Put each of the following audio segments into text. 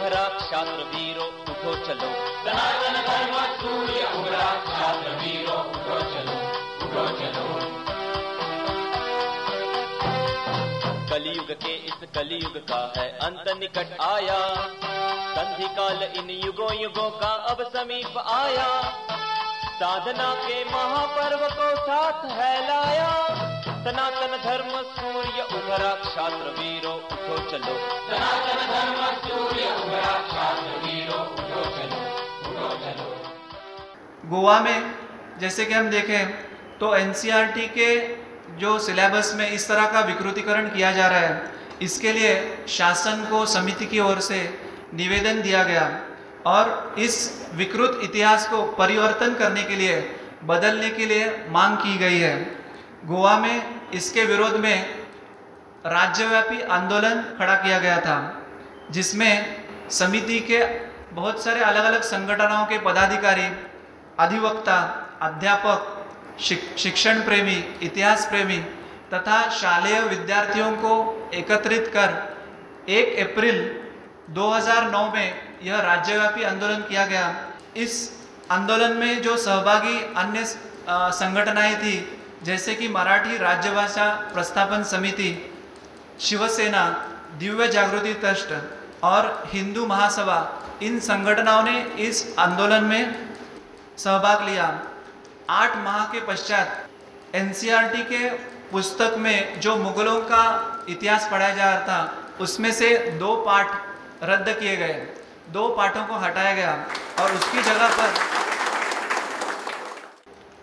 उभरा क्षात्र वीरो उठो चलो, सनातन धर्म सूर्य उभरा क्षात्र वीरो उठो चलो, उठो चलो। कलयुग के इस कलयुग का है अंत निकट आया, संधि काल इन युगों युगों का अब समीप आया, साधना के महापर्व को साथ है लाया, सनातन धर्म सूर्य उभरा क्षात्र वीरो उठो चलो, सनातन धर्म सूर्य उभरा क्षात्र वीरो उठो चलो, उठो चलो। गोवा में जैसे कि हम देखें तो एनसीईआरटी के जो सिलेबस में इस तरह का विकृतीकरण किया जा रहा है, इसके लिए शासन को समिति की ओर से निवेदन दिया गया और इस विकृत इतिहास को परिवर्तन करने के लिए, बदलने के लिए मांग की गई है। गोवा में इसके विरोध में राज्यव्यापी आंदोलन खड़ा किया गया था, जिसमें समिति के बहुत सारे अलग अलग संगठनों के पदाधिकारी, अधिवक्ता, अध्यापक, शिक्षण प्रेमी, इतिहास प्रेमी तथा शालेय विद्यार्थियों को एकत्रित कर 1 अप्रैल 2009 में यह राज्यव्यापी आंदोलन किया गया। इस आंदोलन में जो सहभागी अन्य संगठनाएं थी, जैसे कि मराठी राज्यभाषा प्रस्थापन समिति, शिवसेना, दिव्य जागृति ट्रस्ट और हिंदू महासभा, इन संगठनों ने इस आंदोलन में सहभाग लिया। 8 माह के पश्चात एनसीईआरटी के पुस्तक में जो मुगलों का इतिहास पढ़ाया जा रहा था, उसमें से 2 पाठ रद्द किए गए, 2 पाठों को हटाया गया और उसकी जगह पर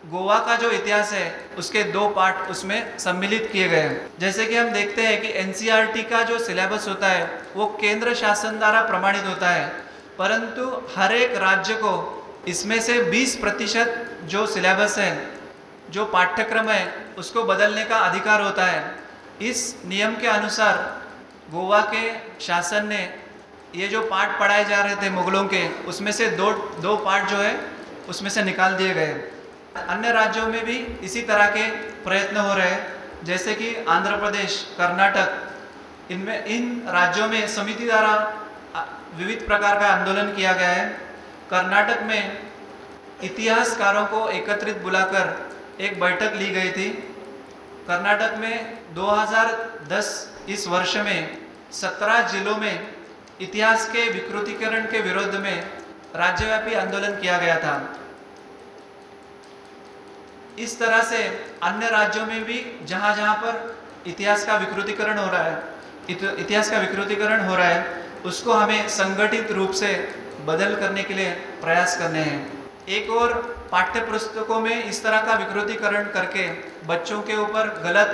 गोवा का जो इतिहास है उसके 2 पाठ उसमें सम्मिलित किए गए। जैसे कि हम देखते हैं कि एनसीईआरटी का जो सिलेबस होता है वो केंद्र शासन द्वारा प्रमाणित होता है, परंतु हर एक राज्य को इसमें से 20% जो सिलेबस है, जो पाठ्यक्रम है, उसको बदलने का अधिकार होता है। इस नियम के अनुसार गोवा के शासन ने ये जो पाठ पढ़ाए जा रहे थे मुगलों के, उसमें से दो पाठ जो है उसमें से निकाल दिए गए। अन्य राज्यों में भी इसी तरह के प्रयत्न हो रहे हैं, जैसे कि आंध्र प्रदेश, कर्नाटक, इन राज्यों में समिति द्वारा विविध प्रकार का आंदोलन किया गया है। कर्नाटक में इतिहासकारों को एकत्रित बुलाकर एक बैठक ली गई थी। कर्नाटक में 2010 इस वर्ष में 17 जिलों में इतिहास के विकृतीकरण के विरोध में राज्यव्यापी आंदोलन किया गया था। इस तरह से अन्य राज्यों में भी जहाँ जहाँ पर इतिहास का विकृतीकरण हो रहा है, उसको हमें संगठित रूप से बदल करने के लिए प्रयास करने हैं। एक और पाठ्य पुस्तकों में इस तरह का विकृतीकरण करके बच्चों के ऊपर गलत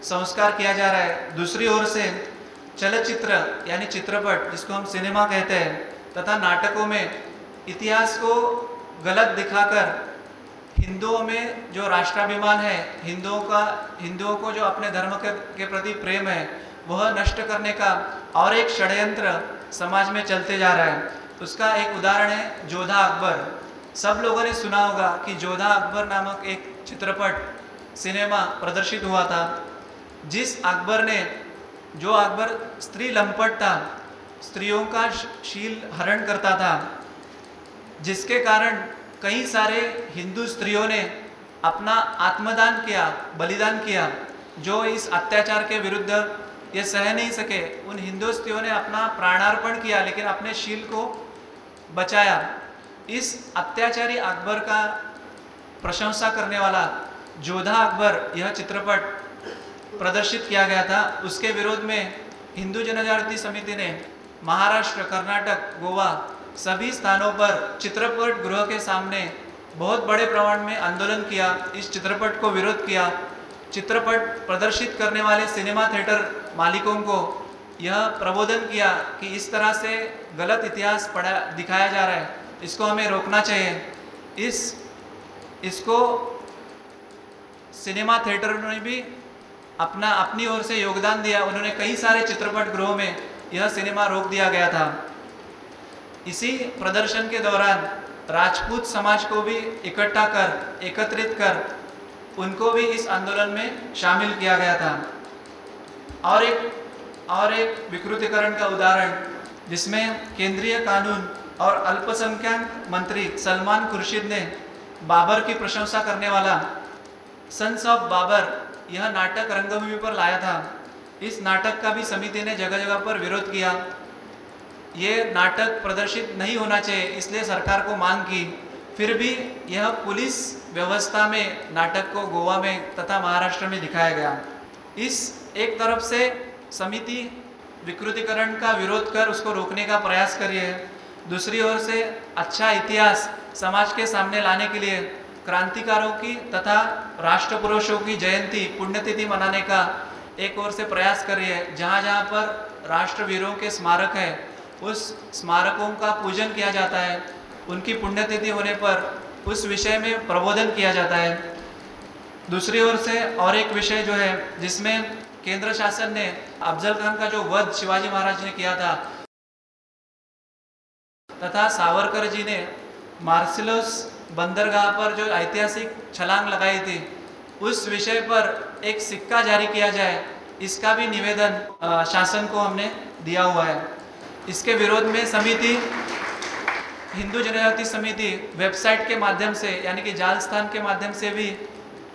संस्कार किया जा रहा है। दूसरी ओर से चलचित्र यानी चित्रपट, जिसको हम सिनेमा कहते हैं, तथा नाटकों में इतिहास को गलत दिखाकर हिंदुओं में जो राष्ट्राभिमान है, हिंदुओं को जो अपने धर्म के प्रति प्रेम है, वह नष्ट करने का और एक षड्यंत्र समाज में चलते जा रहा है। उसका एक उदाहरण है जोधा अकबर। सब लोगों ने सुना होगा कि जोधा अकबर नामक एक चित्रपट सिनेमा प्रदर्शित हुआ था, जो अकबर स्त्री लंपट था, स्त्रियों का शील हरण करता था, जिसके कारण कई सारे हिंदू स्त्रियों ने अपना आत्मदान किया, बलिदान किया। जो इस अत्याचार के विरुद्ध ये सह नहीं सके, उन हिंदू स्त्रियों ने अपना प्राणार्पण किया, लेकिन अपने शील को बचाया। इस अत्याचारी अकबर का प्रशंसा करने वाला जोधा अकबर यह चित्रपट प्रदर्शित किया गया था। उसके विरोध में हिंदू जनजागृति समिति ने महाराष्ट्र, कर्नाटक, गोवा सभी स्थानों पर चित्रपट गृह के सामने बहुत बड़े प्रमाण में आंदोलन किया, इस चित्रपट को विरोध किया। चित्रपट प्रदर्शित करने वाले सिनेमा थिएटर मालिकों को यह प्रबोधन किया कि इस तरह से गलत इतिहास दिखाया जा रहा है, इसको हमें रोकना चाहिए। इसको सिनेमा थिएटर ने भी अपनी ओर से योगदान दिया। उन्होंने कई सारे चित्रपट गृहों में यह सिनेमा रोक दिया गया था। इसी प्रदर्शन के दौरान राजपूत समाज को भी एकत्रित कर उनको भी इस आंदोलन में शामिल किया गया था। और एक विकृतीकरण का उदाहरण, जिसमें केंद्रीय कानून और अल्पसंख्यक मंत्री सलमान खुर्शीद ने बाबर की प्रशंसा करने वाला सन्स ऑफ बाबर यह नाटक रंगभूमि पर लाया था। इस नाटक का भी समिति ने जगह जगह पर विरोध किया। ये नाटक प्रदर्शित नहीं होना चाहिए, इसलिए सरकार को मांग की। फिर भी यह पुलिस व्यवस्था में नाटक को गोवा में तथा महाराष्ट्र में दिखाया गया। इस एक तरफ से समिति विकृतीकरण का विरोध कर उसको रोकने का प्रयास कर रही है, दूसरी ओर से अच्छा इतिहास समाज के सामने लाने के लिए क्रांतिकारों की तथा राष्ट्र पुरुषों की जयंती पुण्यतिथि मनाने का एक ओर से प्रयास कर रही है। जहाँ जहाँ पर राष्ट्रवीरों के स्मारक है उस स्मारकों का पूजन किया जाता है, उनकी पुण्यतिथि होने पर उस विषय में प्रबोधन किया जाता है। दूसरी ओर से और एक विषय जो है जिसमें केंद्र शासन ने अफजल खान का जो वध शिवाजी महाराज ने किया था तथा सावरकर जी ने मार्सिलोस बंदरगाह पर जो ऐतिहासिक छलांग लगाई थी, उस विषय पर एक सिक्का जारी किया जाए, इसका भी निवेदन शासन को हमने दिया हुआ है। इसके विरोध में समिति हिंदू जनजाति समिति वेबसाइट के माध्यम से यानी कि जाल स्थान के माध्यम से भी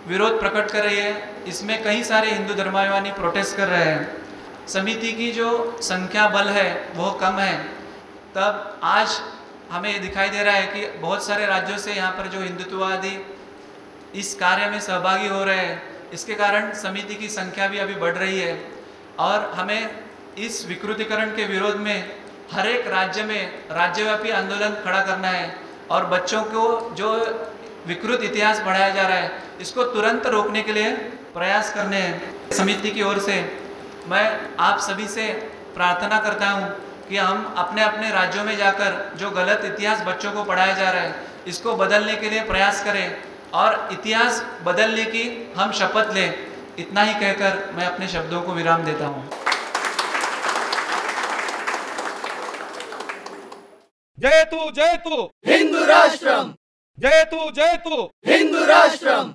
विरोध प्रकट कर रही है। इसमें कई सारे हिंदू धर्माभिमानी प्रोटेस्ट कर रहे हैं। समिति की जो संख्या बल है वो कम है, तब आज हमें दिखाई दे रहा है कि बहुत सारे राज्यों से यहाँ पर जो हिंदुत्ववादी इस कार्य में सहभागी हो रहे हैं, इसके कारण समिति की संख्या भी अभी बढ़ रही है। और हमें इस विकृतीकरण के विरोध में हर एक राज्य में राज्यव्यापी आंदोलन खड़ा करना है और बच्चों को जो विकृत इतिहास पढ़ाया जा रहा है इसको तुरंत रोकने के लिए प्रयास करने हैं। समिति की ओर से मैं आप सभी से प्रार्थना करता हूँ कि हम अपने अपने राज्यों में जाकर जो गलत इतिहास बच्चों को पढ़ाया जा रहा है इसको बदलने के लिए प्रयास करें और इतिहास बदलने की हम शपथ लें। इतना ही कहकर मैं अपने शब्दों को विराम देता हूँ। जयतु हिंदू राष्ट्रम, जयतु हिंदू राष्ट्रम।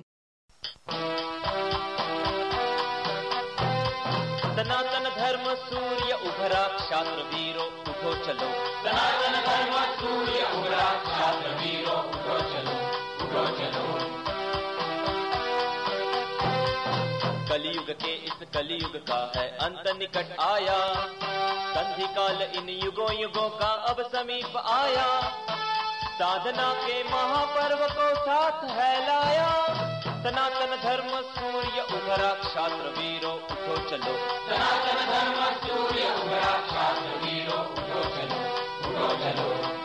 सनातन धर्म सूर्य उभरा, क्षात्र वीरों उठो चलो। सनातन धर्म सूर्य उभरा, छात्र वीरों उठो चलो, उठो चलो। कलयुग के इस कलयुग का है अंत निकट आया, संधि काल इन युगों युगों का अब समीप आया। साधना के महापर्व को साथ है लाया, सनातन धर्म सूर्य उभरा, क्षात्र वीरों उठो चलो। सनातन धर्म सूर्य उभरा, छात्र वीरों उठो चलो, उठो चलो।